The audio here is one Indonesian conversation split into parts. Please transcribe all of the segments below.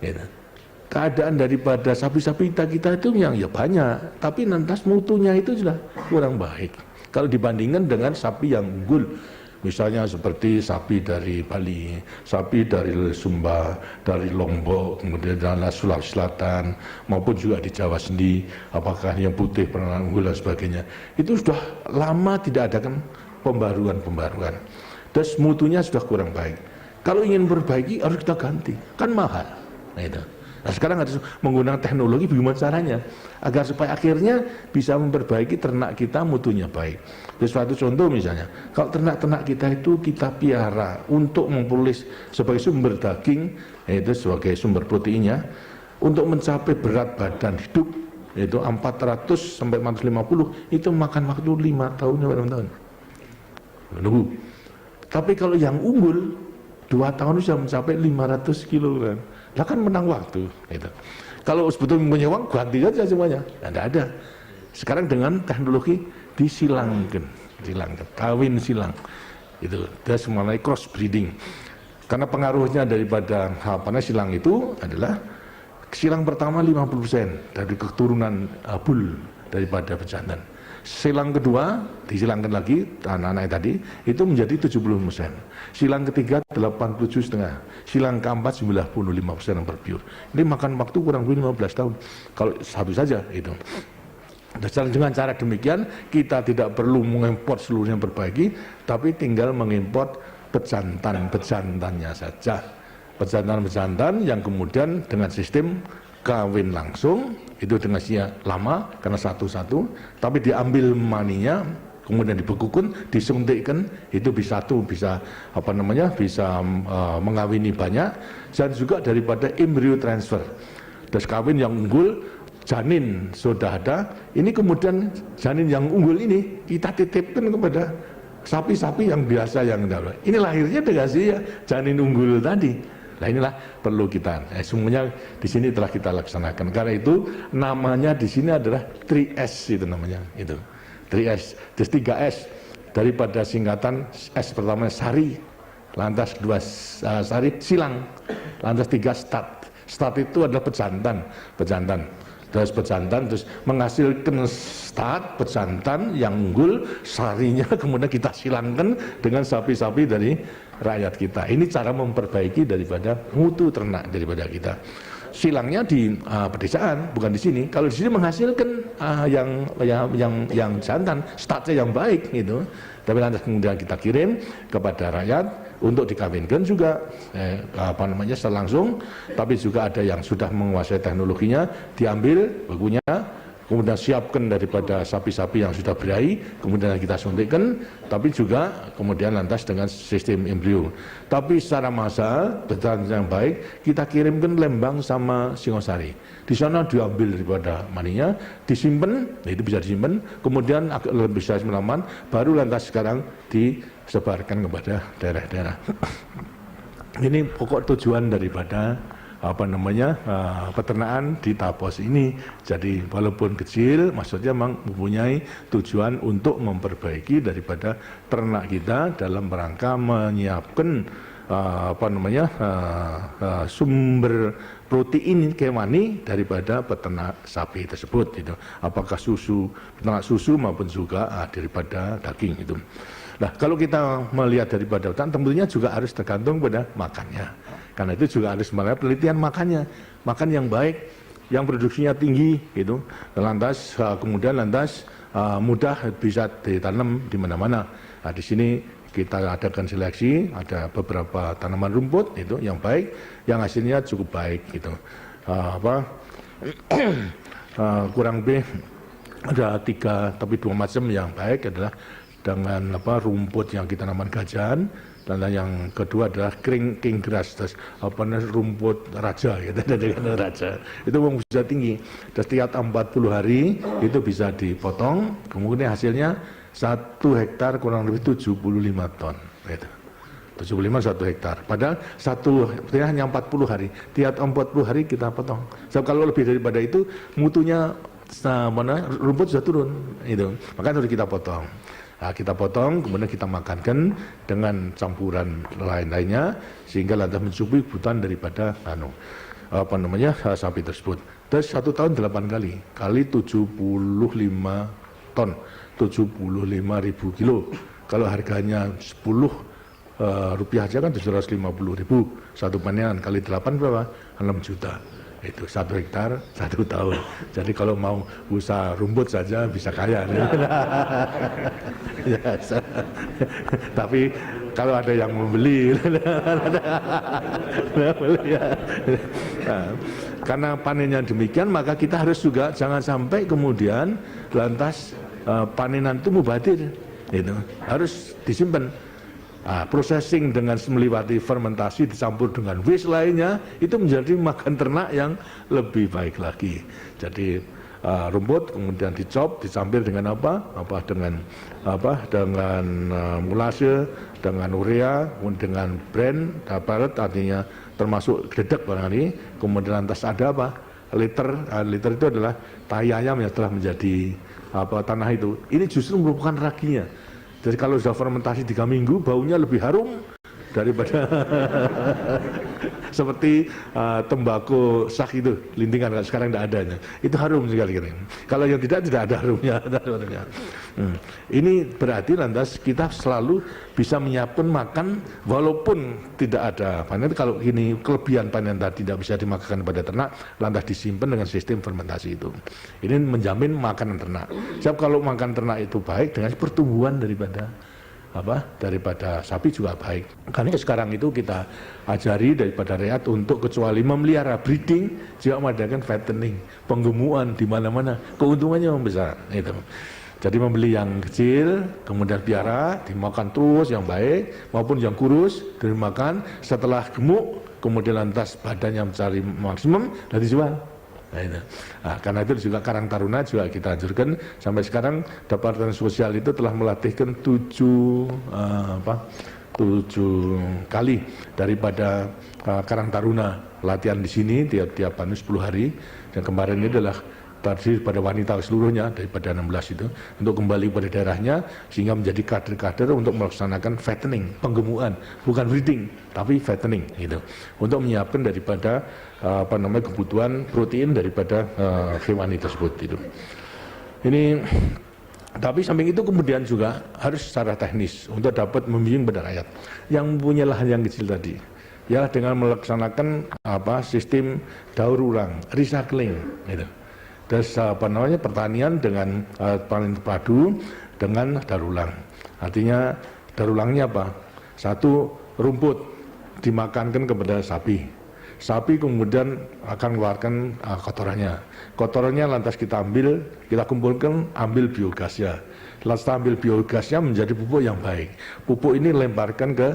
Gitu. Keadaan daripada sapi-sapi kita itu yang ya banyak, tapi nanti mutunya itu sudah kurang baik. Kalau dibandingkan dengan sapi yang unggul, misalnya seperti sapi dari Bali, sapi dari Sumba, dari Lombok, kemudian dari Sulawesi Selatan, maupun juga di Jawa sendiri, apakah yang putih, pernah unggul dan sebagainya, itu sudah lama tidak ada kan pembaruan. Terus mutunya sudah kurang baik. Kalau ingin perbaiki harus kita ganti, kan mahal. Nah, itu. Nah, sekarang harus menggunakan teknologi bagaimana caranya agar supaya akhirnya bisa memperbaiki ternak kita mutunya baik. Jadi suatu contoh misalnya, kalau ternak-ternak kita itu kita piara untuk memperoleh sebagai sumber daging, yaitu sebagai sumber proteinnya, untuk mencapai berat badan hidup yaitu 400 sampai 450 itu makan waktu 5 tahun sampai 6 tahun. Menunggu. Tapi kalau yang unggul 2 tahun sudah mencapai 500 kg. Lah kan menang waktu gitu. Kalau sebetulnya punya uang ganti aja semuanya. Nah, tidak ada. Sekarang dengan teknologi disilangkan, kawin silang. Itu dia semuanya cross breeding. Karena pengaruhnya daripada silang itu adalah silang pertama 50% dari keturunan bull daripada pejantan. Silang kedua disilangkan lagi anak-anak tadi itu menjadi 70%. Silang ketiga 87,5. Silang keempat 95% yang berpure. Ini makan waktu kurang lebih 15 tahun. Kalau satu saja itu. Dan dengan cara demikian kita tidak perlu mengimpor seluruhnya perbaiki, tapi tinggal mengimpor pejantan-pejantannya saja. Pejantan-pejantan yang kemudian dengan sistem kawin langsung itu dengan usia lama karena satu-satu, tapi diambil maninya kemudian dibekukan, disuntikkan, itu bisa mengawini banyak, dan juga daripada embryo transfer. Terus kawin yang unggul, janin sudah ada, ini kemudian janin yang unggul ini kita titipkan kepada sapi-sapi yang biasa yang ada. Ini lahirnya dengan janin unggul tadi. Nah, inilah perlu kita, semuanya di sini telah kita laksanakan. Karena itu namanya di sini adalah 3S itu namanya, itu 3S. Terus 3S daripada singkatan S pertama sari, lantas kedua sari silang, lantas 3 stat. Stat itu adalah pejantan. Terus pejantan terus menghasilkan stat pejantan yang unggul, sarinya kemudian kita silangkan dengan sapi-sapi dari rakyat kita. Ini cara memperbaiki daripada mutu ternak daripada kita. Silangnya di pedesaan, bukan di sini. Kalau di sini menghasilkan yang jantan, statnya yang baik gitu. Tapi nanti kemudian kita kirim kepada rakyat untuk dikawinkan juga secara langsung, tapi juga ada yang sudah menguasai teknologinya, diambil bagunya, kemudian siapkan daripada sapi-sapi yang sudah berahi, kemudian kita suntikkan, tapi juga kemudian lantas dengan sistem embrio. Tapi secara massal, betul yang baik, kita kirimkan Lembang sama Singosari. Di sana diambil daripada maninya, disimpan, itu bisa disimpan, kemudian bisa semalaman, baru lantas sekarang disebarkan kepada daerah-daerah. Ini pokok tujuan daripada peternakan di Tapos ini. Jadi walaupun kecil, maksudnya memang mempunyai tujuan untuk memperbaiki daripada ternak kita dalam rangka menyiapkan sumber protein hewani daripada peternak sapi tersebut itu. Apakah peternak susu maupun juga daripada daging itu. Nah, kalau kita melihat daripada tentunya juga harus tergantung pada makannya. Karena itu juga harus melihat penelitian makannya, makan yang baik, yang produksinya tinggi gitu. Lantas kemudian mudah bisa ditanam di mana-mana. Nah, di sini kita adakan seleksi, ada beberapa tanaman rumput itu yang baik, yang hasilnya cukup baik gitu. Kurang lebih ada 3 tapi 2 macam yang baik adalah dengan rumput yang kita namakan gajahan, dan yang kedua adalah king grass, rumput raja gitu, raja. Itu bisa tinggi. Terus setiap 40 hari itu bisa dipotong, kemudian hasilnya 1 hektar kurang lebih 75 ton gitu. 75 1 hektar. Padahal hanya 40 hari. Tiap 40 hari kita potong. So, kalau lebih daripada itu mutunya rumput sudah turun itu. Maka harus kita potong. Nah, kita potong, kemudian kita makankan dengan campuran lain-lainnya sehingga lantas mencukupi kebutuhan daripada sapi tersebut. Dan 1 tahun 8 kali 75 ton, 75.000 kilo. Kalau harganya 10 rupiah aja kan 750.000 satu panen, kali 8 berapa? 6 juta. Itu 1 hektar 1 tahun. Jadi kalau mau usaha rumput saja bisa kaya. Ya, tapi kalau ada yang membeli, karena panennya demikian, maka kita harus juga jangan sampai kemudian lantas panenan itu mubadir. Itu harus disimpan. Processing dengan melewati fermentasi dicampur dengan waste lainnya itu menjadi makan ternak yang lebih baik lagi. Jadi rumput kemudian dicop, dicampur dengan dengan mulase, dengan urea, dengan bran, baret, artinya termasuk gledek barangkali. Kemudian lantas ada liter itu adalah tai ayam yang telah menjadi tanah itu. Ini justru merupakan raginya. Jadi kalau sudah fermentasi 3 minggu, baunya lebih harum daripada seperti tembakau sak itu, lintingan sekarang tidak adanya. Itu harum sekali. Kalau yang tidak ada harumnya. Ini berarti lantas kita selalu bisa menyiapkan makan walaupun tidak ada panen. Kalau ini kelebihan panen tadi tidak bisa dimakan pada ternak, lantas disimpan dengan sistem fermentasi itu. Ini menjamin makanan ternak. Sebab kalau makan ternak itu baik, dengan pertumbuhan daripada sapi juga baik. Karena sekarang itu kita ajari daripada rakyat untuk kecuali memelihara breeding, juga mengadakan fattening, penggemukan di mana-mana, keuntungannya besar. Itu. Jadi membeli yang kecil, kemudian piara, dimakan terus yang baik, maupun yang kurus, dimakan setelah gemuk, kemudian lantas badannya mencari maksimum, dan dijual. Karena itu juga Karang Taruna juga kita anjurkan sampai sekarang Departemen Sosial itu telah melatihkan 7 kali daripada Karang Taruna latihan di sini tiap 10 hari, dan kemarin ini adalah tadi pada wanita seluruhnya daripada 16 itu untuk kembali pada daerahnya sehingga menjadi kader-kader untuk melaksanakan fattening, penggemukan, bukan breeding tapi fattening gitu, untuk menyiapkan daripada kebutuhan protein daripada hewani tersebut itu. Ini tapi samping itu kemudian juga harus secara teknis untuk dapat membimbing pada rakyat yang mempunyai lahan yang kecil tadi, ya, dengan melaksanakan sistem daur ulang, recycling gitu. Terus pertanian dengan panen padu dengan daur ulang. Artinya daur ulangnya apa? Satu, rumput dimakankan kepada sapi. Sapi kemudian akan mengeluarkan kotorannya. Kotorannya lantas kita ambil, kita kumpulkan, ambil biogasnya. Lantas ambil biogasnya menjadi pupuk yang baik. Pupuk ini lemparkan ke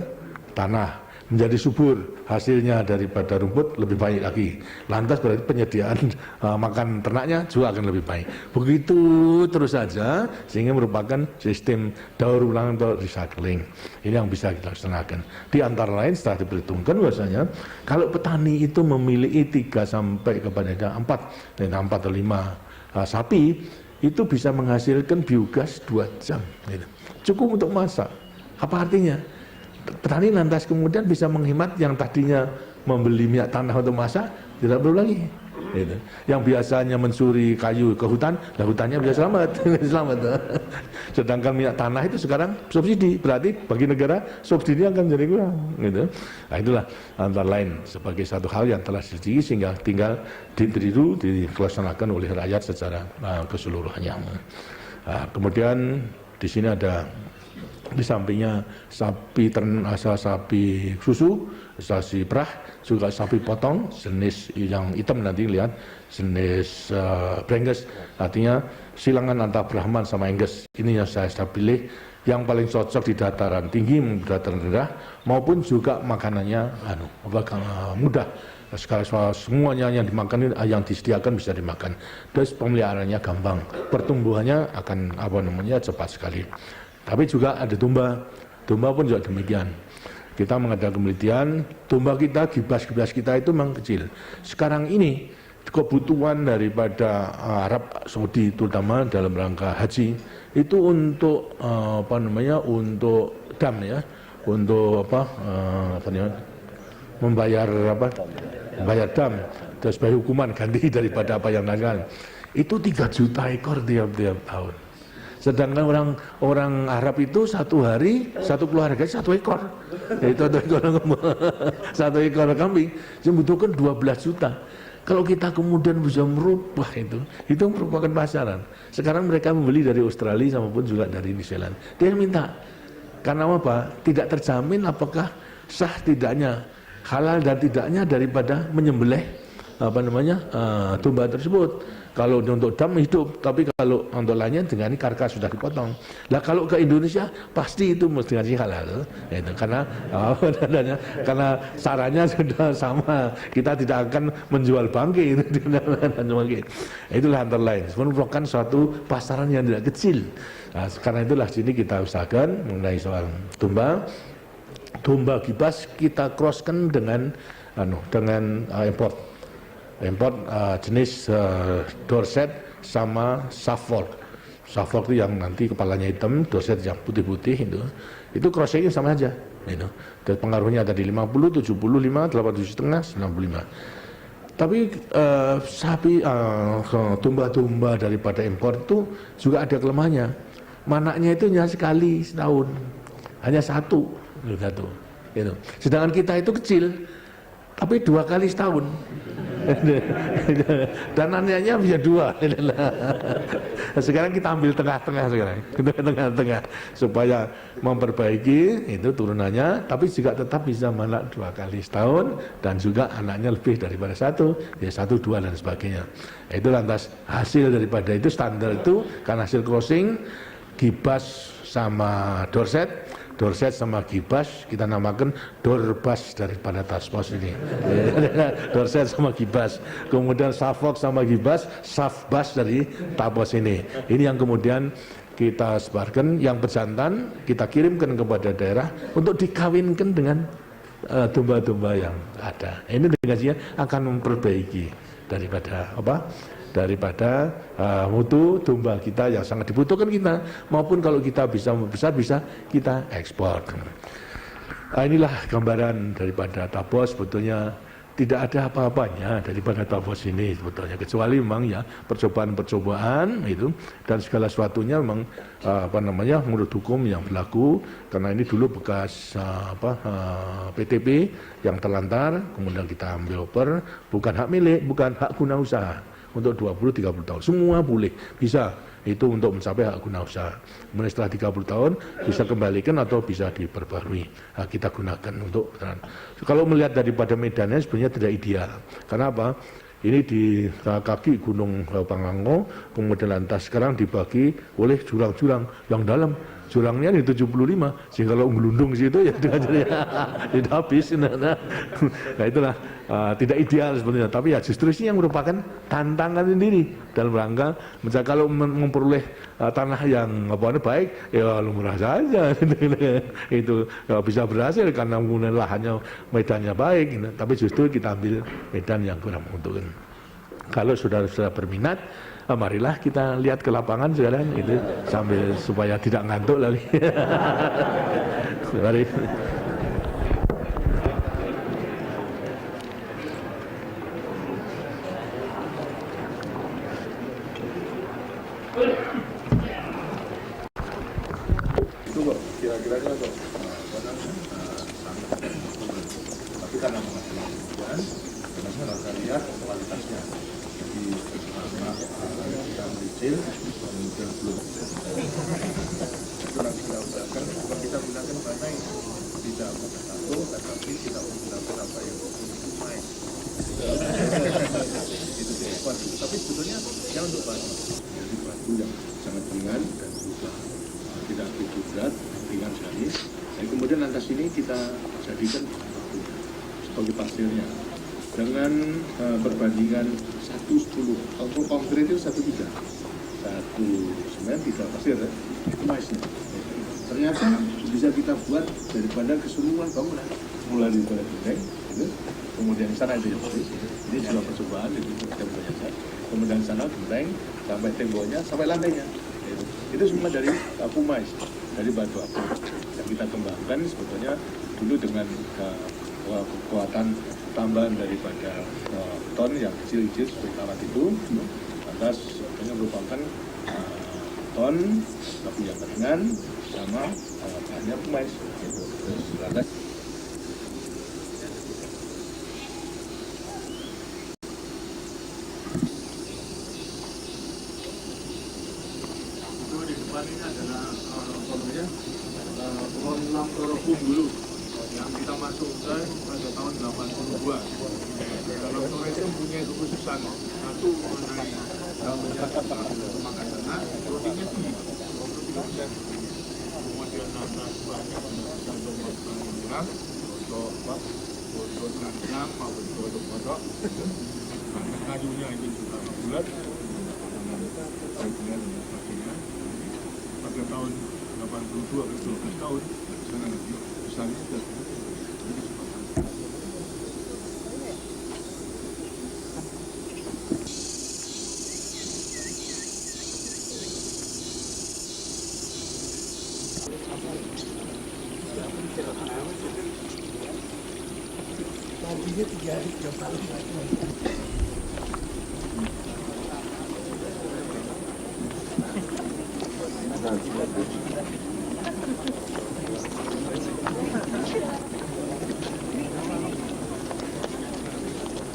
tanah, menjadi subur, hasilnya daripada rumput lebih baik lagi. Lantas berarti penyediaan makan ternaknya juga akan lebih baik. Begitu terus saja sehingga merupakan sistem daur ulang atau recycling. Ini yang bisa kita laksanakan. Di antara lain setelah diperhitungkan bahwasanya kalau petani itu memiliki 3 sampai kepada 4 atau 5 sapi, itu bisa menghasilkan biogas 2 jam. Cukup untuk masak. Apa artinya? Petani lantas kemudian bisa menghemat yang tadinya membeli minyak tanah untuk masak, tidak perlu lagi. Gitu. Yang biasanya mencuri kayu ke hutan, hutannya bisa selamat. Sedangkan minyak tanah itu sekarang subsidi, berarti bagi negara subsidi akan menjadi kurang. Gitu. Nah, itulah antara lain sebagai satu hal yang telah disetujui sehingga tinggal ditiru, dilaksanakan oleh rakyat secara keseluruhannya. Kemudian di sini ada di sampingnya sapi sapi susu, sapi perah, juga sapi potong jenis yang hitam, nanti lihat jenis Brengges, artinya silangan antara Brahman sama Engges. Ini yang saya pilih yang paling cocok di dataran tinggi, dataran rendah, maupun juga makanannya mudah. Sekarang semuanya yang dimakan, yang disediakan bisa dimakan. Terus pemeliharaannya gampang, pertumbuhannya akan cepat sekali. Tapi juga ada domba pun juga demikian. Kita mengadakan penelitian, domba kita, gibas-gibas kita itu memang kecil. Sekarang ini kebutuhan daripada Arab Saudi terutama dalam rangka haji itu untuk untuk dam ya, untuk membayar dam. dan sebagai hukuman ganti daripada apa yang lain. Itu 3 juta ekor tiap-tiap tahun. Sedangkan orang Arab itu satu hari satu keluarga 1 ekor, yaitu 1 ekor satu ekor kambing membutuhkan 12 juta. Kalau kita kemudian bisa merubah itu merupakan pasaran. Sekarang mereka membeli dari Australia maupun juga dari New Zealand. Dia minta, karena apa? Tidak terjamin apakah sah tidaknya, halal dan tidaknya daripada menyembelih domba tersebut. Kalau untuk dam hidup, tapi kalau untuk lainnya dengan karkas sudah dipotong. Nah kalau ke Indonesia pasti itu mesti ngasih halal, itu karena sarannya sudah sama. Kita tidak akan menjual bangkai itulah antara lain. Merupakan suatu pasaran yang tidak kecil. Nah, karena itulah sini kita usahakan mengenai soal domba gibas kita crosskan dengan import jenis Dorset sama Suffolk. Suffolk itu yang nanti kepalanya hitam, Dorset yang putih-putih itu crossingnya sama aja. Dan pengaruhnya tadi 50, 75, 87,5, 95. Tapi domba-domba daripada impor itu juga ada kelemahannya. Manaknya itu hanya sekali setahun, hanya satu. Sedangkan kita itu kecil, tapi 2 kali setahun. Dan anaknya bisa 2. Sekarang kita ambil tengah-tengah sekarang, tengah-tengah supaya memperbaiki itu turunannya, tapi juga tetap bisa menak 2 kali setahun dan juga anaknya lebih daripada 1, ya 1, 2 dan sebagainya. Itu lantas hasil daripada itu standar itu karena hasil crossing Gibas sama Dorset sama Gibas kita namakan Dorbas daripada Taspos ini. Dorset sama Gibas. Kemudian Suffolk sama Gibas, Safbas dari Tapos ini. Ini yang kemudian kita sebarkan, yang berjantan kita kirimkan kepada daerah untuk dikawinkan dengan domba-domba yang ada. Ini dengan akan memperbaiki daripada mutu domba kita yang sangat dibutuhkan kita, maupun kalau kita bisa membesar bisa kita ekspor. Inilah gambaran daripada Tapos. Sebetulnya tidak ada apa-apanya daripada Tapos ini sebetulnya, kecuali memang ya percobaan itu, dan segala sesuatunya memang menurut hukum yang berlaku, karena ini dulu bekas PTP yang terlantar, kemudian kita ambil over, bukan hak milik, bukan hak guna usaha. Untuk 20-30 tahun semua boleh, bisa itu untuk mencapai hak guna usaha. Kemudian setelah 30 tahun bisa kembalikan atau bisa diperbarui. Nah, kita gunakan untuk kalau melihat daripada medannya sebenarnya tidak ideal. Karena apa? Ini di kaki Gunung Pangrango, kemudian lantas sekarang dibagi oleh jurang-jurang yang dalam. Jurangnya di 75, sehingga kalau ngelundung di situ ya tidak habis. Nah itulah tidak ideal sebenarnya, tapi ya justru ini yang merupakan tantangan sendiri dalam rangka kalau memperoleh tanah yang baik, ya lumrah saja itu bisa berhasil karena menggunakan lahannya, medannya baik, tapi justru kita ambil medan yang kurang menguntungkan. Kalau saudara-saudara berminat, marilah kita lihat ke lapangan sekarang itu sambil supaya tidak ngantuk lagi. Mari. Itu kok kira-kiranya kok tapi karena mengajukan karena saya lihat kualitasnya. Jadi kita mericil kemudian belum kurang kita gunakan, kita gunakan bahan tidak satu, tetapi kita menggunakan apa yang main itu kuat, tapi sebetulnya yang untuk batu, jadi batu yang sangat ringan dan juga tidak begitu berat, ringan sekali, dan kemudian lantas ini kita jadikan sebagai pasirnya dengan perbandingan 1:10. Kalau konkret itu 1:3, 1 semen 3 pasir, itu maisnya. Ternyata bisa kita buat daripada keseluruhan bangunan, mulai dari genteng, kemudian sana itu ini juga percobaan itu temboknya, kemudian sana genteng sampai temboknya sampai lantainya, itu semua dari apu mais, dari batu apu yang kita kembangkan sebetulnya dulu dengan kekuatan tambahan daripada beton yang kecil-kecil seperti alat itu. Lantas ini merupakan beton tapi yang ringan sama bahannya pemain. Gitu. Terus lantas itu di depan ini adalah pohon lamtorofum dulu yang kita masukkan pada tahun 82. Kalau sore itu punya kekhususan satu mengenai makan tanah, proteinnya tinggi, 20%. Kemudian lantas banyak untuk makan kurang, untuk nanam maupun untuk kodok. Kayunya itu juga bulat, dengan dan sebagainya. Pada tahun 82 ke 12 tahun, sana lagi besarnya sudah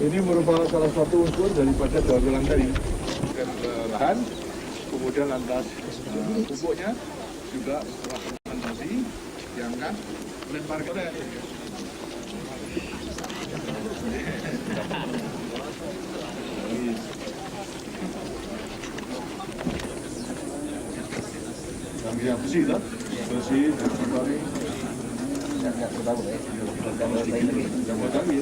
ini merupakan salah satu unsur daripada daur ulang tadi. Lahan, kemudian lantas pupuknya juga setelah fermentasi diangkat, lempar ke teh. Yang bersih, tak? Bersih, dari yang buat kami.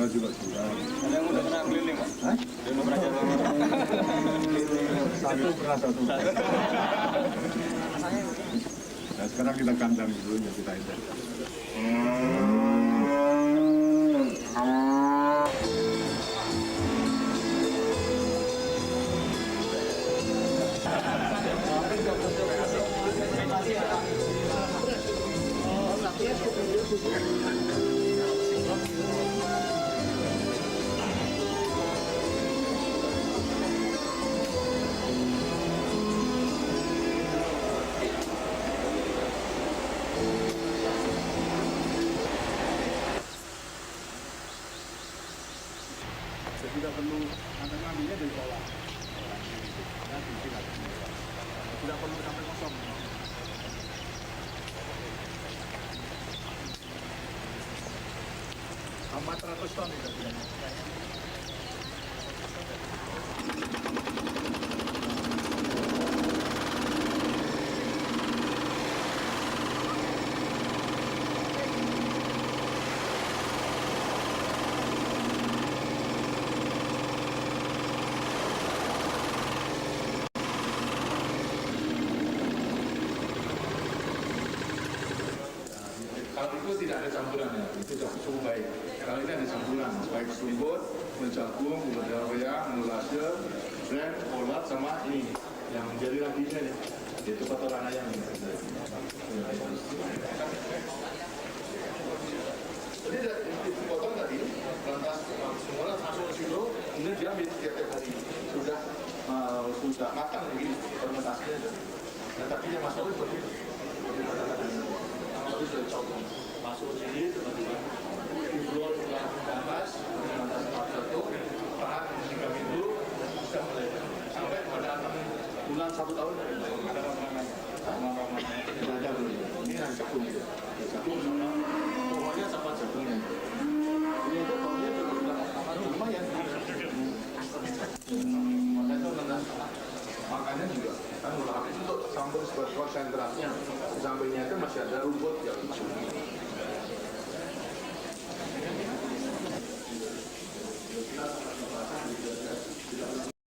Juga sudah. Ada yang udah pernah keliling, Pak? Hah? Udah pernah jalan. Satu pernah satu. Nah, sekarang kita kandang dulu ya kita itu. Tidak perlu ngambilnya dari bawah. Tidak perlu sampai kosong. 400 ton itu. Kalau itu tidak ada campurannya, itu sudah cukup baik. Kali ini ada campuran, baik serumput, mencampur, kemudian mulase, brand, polat, sama ini yang jadi lagi ini, itu kotoran ayam ini. Jadi dipotong tadi, lantas semua langsung ke situ, kemudian diambil tiap hari sudah matang begini fermentasinya. Nah, tapi yang masuk itu seperti itu. Lalu sudah cocok masuk sini tiba-tiba dibuat ke atas, lantas satu, tahan 3 minggu, bisa mulai sampai pada bulan 1 tahun ada ramai-ramai. Tidak ada belum. Ini yang jagung itu. Jagung sama pokoknya sama jagungnya. Ini itu pokoknya lumayan. Makanya juga kan udah habis untuk campur sebagai konsentrasnya. Di sampingnya itu masih ada rumput yang